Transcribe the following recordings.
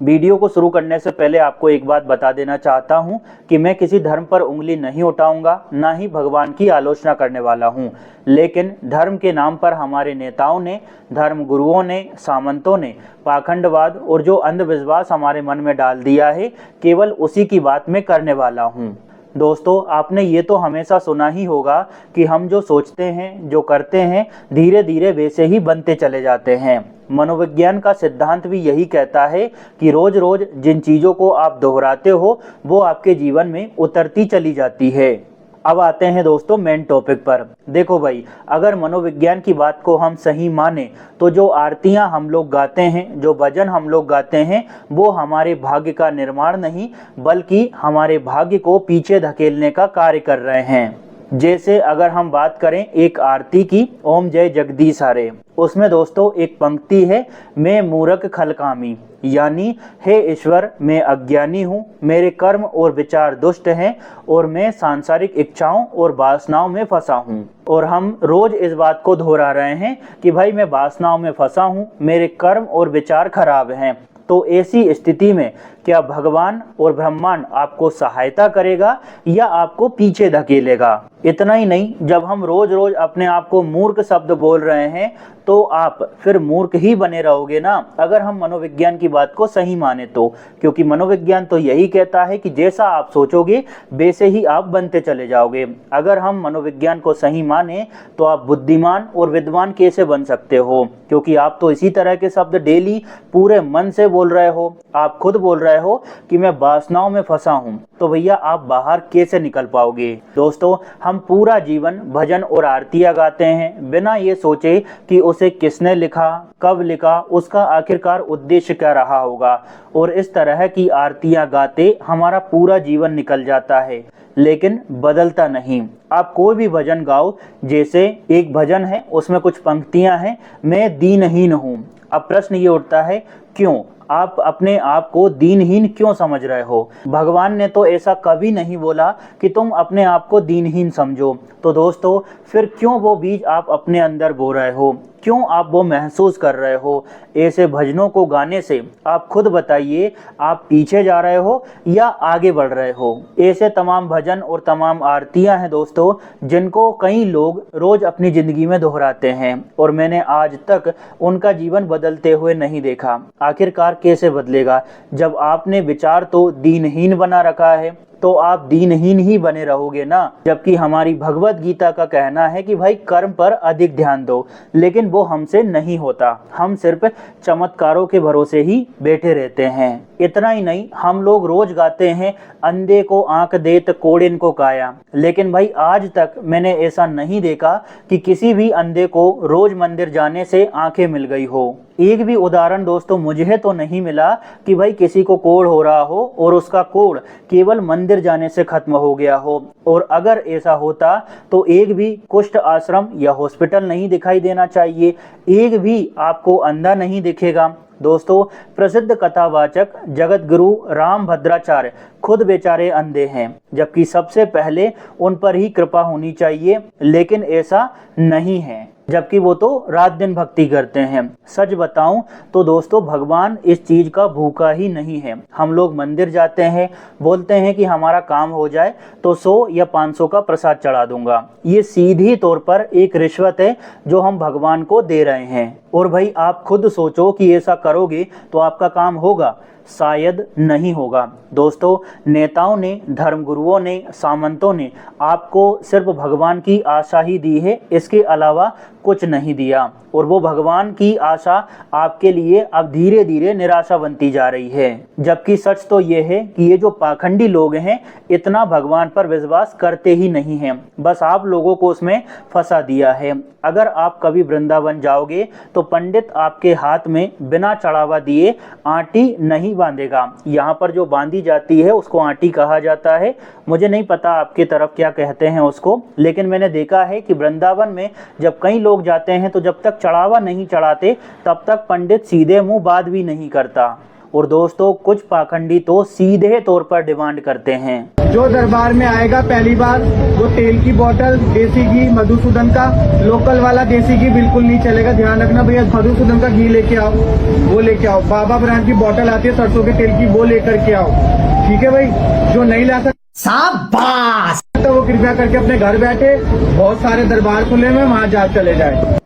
Video को शुरू करने से पहले आपको एक बात बता देना चाहता हूं कि मैं किसी धर्म पर उंगली नहीं उठाऊंगा, ना ही भगवान की आलोचना करने वाला हूं। लेकिन धर्म के नाम पर हमारे नेताओं ने, धर्म गुरुओं ने, सामंतों ने पाखंडवाद और जो अंधविश्वास हमारे मन में डाल दिया है, केवल उसी की बात मैं करने वाला हूं। दोस्तों, आपने ये तो हमेशा सुना ही होगा कि हम जो सोचते हैं, जो करते हैं, धीरे धीरे वैसे ही बनते चले जाते हैं। मनोविज्ञान का सिद्धांत भी यही कहता है कि रोज रोज जिन चीज़ों को आप दोहराते हो वो आपके जीवन में उतरती चली जाती है। अब आते हैं दोस्तों मेन टॉपिक पर। देखो भाई, अगर मनोविज्ञान की बात को हम सही माने तो जो आरतियां हम लोग गाते हैं, जो भजन हम लोग गाते हैं, वो हमारे भाग्य का निर्माण नहीं बल्कि हमारे भाग्य को पीछे धकेलने का कार्य कर रहे हैं। जैसे अगर हम बात करें एक आरती की, ओम जय जगदीश हरे, उसमें दोस्तों एक पंक्ति है, मैं मूर्ख खलकामी, यानी हे ईश्वर, मैं अज्ञानी हूँ, मेरे कर्म और विचार दुष्ट हैं और मैं सांसारिक इच्छाओं और वासनाओं में फंसा हूँ। और हम रोज इस बात को दोहरा रहे हैं कि भाई मैं वासनाओं में फंसा हूँ, मेरे कर्म और विचार खराब हैं। तो ऐसी स्थिति में क्या भगवान और ब्रह्मांड आपको सहायता करेगा या आपको पीछे धकेलेगा? इतना ही नहीं, जब हम रोज रोज अपने आप को मूर्ख शब्द बोल रहे हैं तो आप फिर मूर्ख ही बने रहोगे ना, अगर हम मनोविज्ञान की बात को सही माने तो। क्योंकि मनोविज्ञान तो यही कहता है कि जैसा आप सोचोगे वैसे ही आप बनते चले जाओगे। अगर हम मनोविज्ञान को सही माने तो आप बुद्धिमान और विद्वान कैसे बन सकते हो? क्योंकि आप तो इसी तरह के शब्द डेली पूरे मन से बोल रहे हो। आप खुद बोल रहे हो कि मैं वासनाओं में फंसा हूं, तो भैया आप बाहर कैसे निकल पाओगे? दोस्तों, हम पूरा जीवन भजन और आरतियां गाते हैं बिना ये सोचे कि उसे किसने लिखा, कब लिखा, उसका आखिरकार उद्देश्य क्या रहा होगा। और इस तरह की आरतियां गाते हमारा पूरा जीवन निकल जाता है, लेकिन बदलता नहीं। आप कोई भी भजन गाओ, जैसे एक भजन है उसमें कुछ पंक्तियां हैं, मैं दीनहीन हूँ। अब प्रश्न ये उठता है, क्यों? आप अपने आप को दीनहीन क्यों समझ रहे हो? भगवान ने तो ऐसा कभी नहीं बोला कि तुम अपने आप को दीनहीन समझो। तो दोस्तों, फिर क्यों वो बीज आप अपने अंदर बो रहे हो? क्यों आप वो महसूस कर रहे हो? ऐसे भजनों को गाने से आप खुद बताइए, आप पीछे जा रहे हो या आगे बढ़ रहे हो? ऐसे तमाम भजन और तमाम आरतियां हैं दोस्तों, जिनको कई लोग रोज अपनी जिंदगी में दोहराते हैं और मैंने आज तक उनका जीवन बदलते हुए नहीं देखा। आखिरकार कैसे बदलेगा जब आपने विचार तो दीनहीन बना रखा है? तो आप दीनहीन ही बने रहोगे ना। जबकि हमारी भगवत गीता का कहना है कि भाई कर्म पर अधिक ध्यान दो, लेकिन वो हमसे नहीं होता। हम सिर्फ चमत्कारों के भरोसे ही बैठे रहते हैं। इतना ही नहीं, हम लोग रोज गाते हैं, अंधे को आंख देत कोड़िन को काया, लेकिन भाई आज तक मैंने ऐसा नहीं देखा कि किसी भी अंधे को रोज मंदिर जाने से आंखें मिल गई हो। एक भी उदाहरण दोस्तों मुझे तो नहीं मिला कि भाई किसी को कोढ़ हो रहा हो और उसका कोढ़ केवल मंदिर जाने से खत्म हो गया हो। और अगर ऐसा होता तो एक भी कुष्ठ आश्रम या हॉस्पिटल नहीं दिखाई देना चाहिए, एक भी आपको अंधा नहीं दिखेगा। दोस्तों, प्रसिद्ध कथावाचक जगत गुरु राम भद्राचार्य खुद बेचारे अंधे हैं, जबकि सबसे पहले उन पर ही कृपा होनी चाहिए, लेकिन ऐसा नहीं है, जबकि वो तो रात दिन भक्ति करते हैं। सच बताऊं तो दोस्तों, भगवान इस चीज का भूखा ही नहीं है। हम लोग मंदिर जाते हैं, बोलते हैं कि हमारा काम हो जाए तो 100 या 500 का प्रसाद चढ़ा दूंगा। ये सीधी तौर पर एक रिश्वत है जो हम भगवान को दे रहे हैं। और भाई आप खुद सोचो कि ऐसा करोगे तो आपका काम होगा? शायद नहीं होगा। दोस्तों, नेताओं ने, धर्मगुरुओं ने, सामंतों ने आपको सिर्फ भगवान की आशा ही दी है, इसके अलावा कुछ नहीं दिया। और वो भगवान की आशा आपके लिए अब धीरे धीरे निराशा बनती जा रही है। जबकि सच तो ये है कि ये जो पाखंडी लोग हैं, इतना भगवान पर विश्वास करते ही नहीं हैं, बस आप लोगों को उसमें फंसा दिया है। अगर आप कभी वृंदावन जाओगे तो पंडित आपके हाथ में बिना चढ़ावा दिए आंटी नहीं बांधेगा। यहाँ पर जो बांधी जाती है उसको आंटी कहा जाता है। मुझे नहीं पता आपकी तरफ क्या कहते हैं उसको, लेकिन मैंने देखा है कि वृंदावन में जब कई लोग जाते हैं तो जब तक चढ़ावा नहीं चढ़ाते तब तक पंडित सीधे मुंह बात भी नहीं करता। और दोस्तों कुछ पाखंडी तो सीधे तौर पर डिमांड करते हैं, जो दरबार में आएगा पहली बार वो तेल की बोतल, देसी घी, मधुसूदन का, लोकल वाला देसी घी बिल्कुल नहीं चलेगा, ध्यान रखना भैया। मधुसूदन का घी लेके आओ, वो लेके आओ। बाबा ब्रांड की बोतल आती है सरसों के तेल की, वो लेकर के आओ, ठीक है भाई। जो नहीं ला सकता शाबाश, तो वो कृपया करके अपने घर बैठे, बहुत सारे दरबार खुले में, वहां जा चले जाए।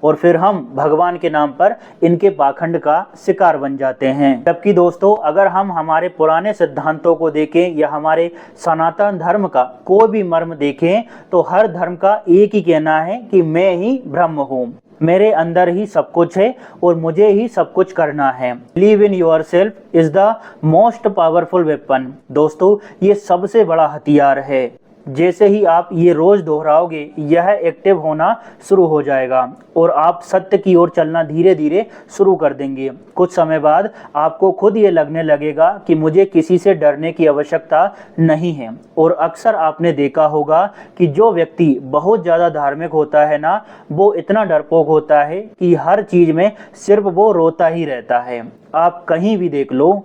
और फिर हम भगवान के नाम पर इनके पाखंड का शिकार बन जाते हैं। जबकि दोस्तों अगर हम हमारे पुराने सिद्धांतों को देखें या हमारे सनातन धर्म का कोई भी मर्म देखें तो हर धर्म का एक ही कहना है कि मैं ही ब्रह्म हूँ, मेरे अंदर ही सब कुछ है और मुझे ही सब कुछ करना है। Believe in yourself is the most powerful weapon. दोस्तों ये सबसे बड़ा हथियार है। जैसे ही आप ये रोज दोहराओगे यह एक्टिव होना शुरू हो जाएगा और आप सत्य की ओर चलना धीरे धीरे शुरू कर देंगे। कुछ समय बाद आपको खुद ये लगने लगेगा कि मुझे किसी से डरने की आवश्यकता नहीं है। और अक्सर आपने देखा होगा कि जो व्यक्ति बहुत ज़्यादा धार्मिक होता है ना, वो इतना डरपोक होता है कि हर चीज़ में सिर्फ वो रोता ही रहता है। आप कहीं भी देख लो,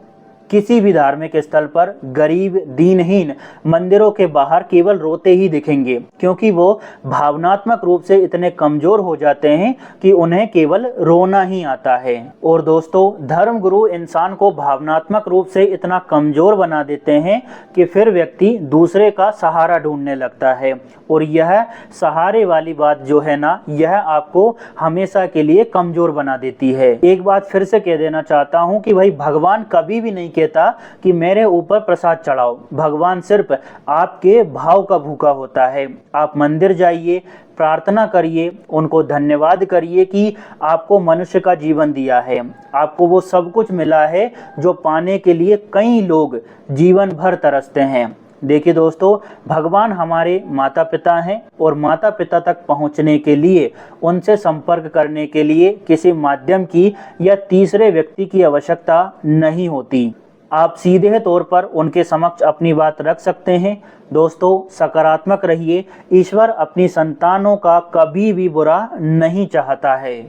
किसी भी धार्मिक स्थल पर गरीब दीनहीन मंदिरों के बाहर केवल रोते ही दिखेंगे, क्योंकि वो भावनात्मक रूप से इतने कमजोर हो जाते हैं कि उन्हें केवल रोना ही आता है। और दोस्तों धर्मगुरु इंसान को भावनात्मक रूप से इतना कमजोर बना देते हैं कि फिर व्यक्ति दूसरे का सहारा ढूंढने लगता है। और यह सहारे वाली बात जो है ना, यह आपको हमेशा के लिए कमजोर बना देती है। एक बात फिर से कह देना चाहता हूँ कि भाई भगवान कभी भी नहीं कहता कि मेरे ऊपर प्रसाद चढ़ाओ। भगवान सिर्फ आपके भाव का भूखा होता है। आप मंदिर जाइए, प्रार्थना करिए, उनको धन्यवाद करिए कि आपको मनुष्य का जीवन दिया है, आपको वो सब कुछ मिला है जो पाने के लिए कई लोग जीवन भर तरसते हैं। देखिए दोस्तों, भगवान हमारे माता पिता हैं और माता पिता तक पहुंचने के लिए, उनसे संपर्क करने के लिए किसी माध्यम की या तीसरे व्यक्ति की आवश्यकता नहीं होती। आप सीधे तौर पर उनके समक्ष अपनी बात रख सकते हैं। दोस्तों सकारात्मक रहिए। ईश्वर अपनी संतानों का कभी भी बुरा नहीं चाहता है।